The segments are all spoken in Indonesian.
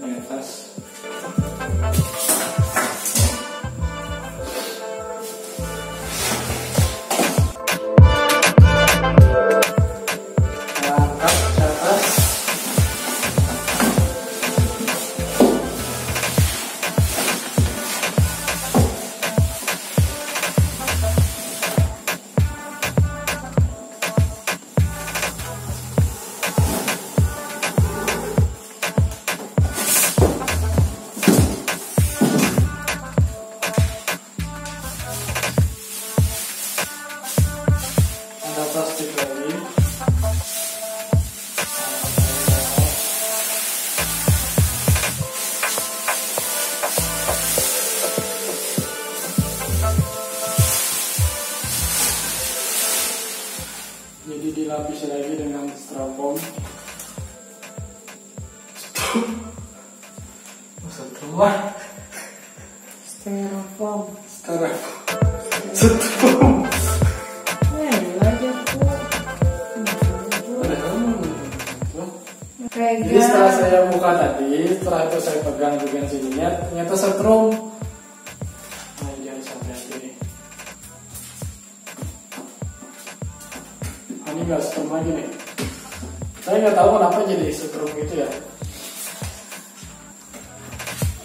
di atas. Angkat ke atas. Ada plastik lagi. Jadi dilapisi lagi dengan styrofoam. Styrofoam. Jadi setelah saya buka tadi, setelah itu saya pegang bagian sininya, ternyata setrum. Nah, jangan sampai hati. Ini nggak setrum lagi nih. Saya nggak tahu kenapa jadi setrum gitu ya.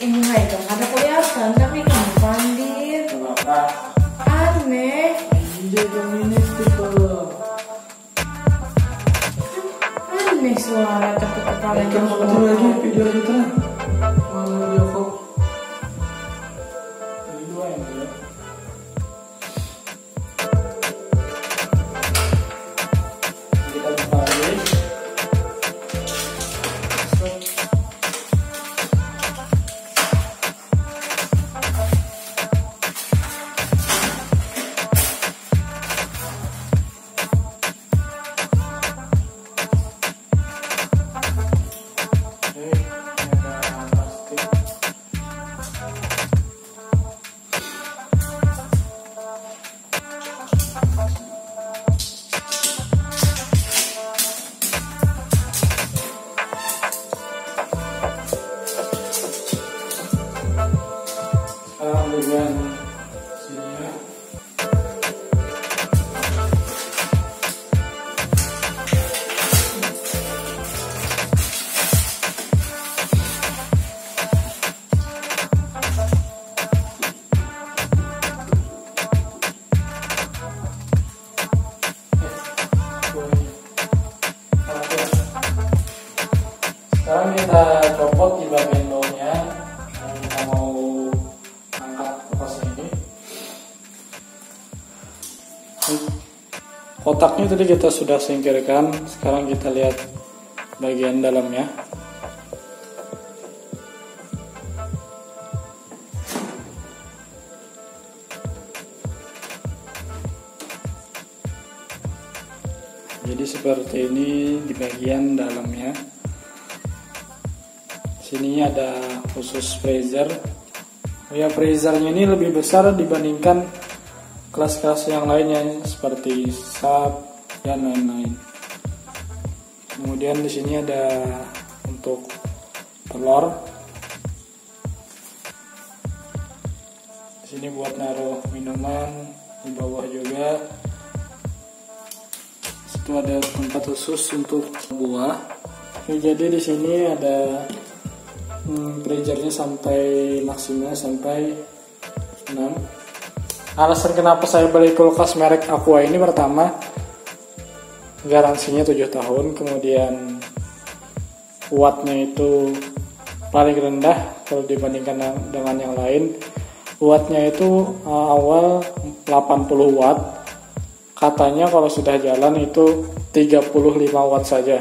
Ini nggak itu, ada kelihatan tapi kamu pandir. Kenapa? Aneh. Iya, yang ini tuh. Aneh suara tapi kepalanya Kan foto lagi video kita. Mana video kok? Ini dua yang ya. Kita buka lagi. Dengan sininya sekarang kita copot di bagian bawahnya. Kita mau kotaknya tadi kita sudah singkirkan. Sekarang kita lihat bagian dalamnya. Jadi seperti ini di bagian dalamnya. Sini ada khusus freezer. Ya, freezernya ini lebih besar dibandingkan kelas-kelas yang lainnya seperti SAP dan lain-lain. Kemudian di sini ada untuk telur. Di sini buat naruh minuman, di bawah juga. Situ ada tempat khusus untuk buah. Oke, jadi di sini ada freezernya sampai maksimal sampai 6. Alasan kenapa saya beli kulkas merek Aqua ini, pertama garansinya 7 tahun, kemudian wattnya itu paling rendah kalau dibandingkan dengan yang lain. Wattnya itu awal 80 watt, katanya kalau sudah jalan itu 35 watt saja.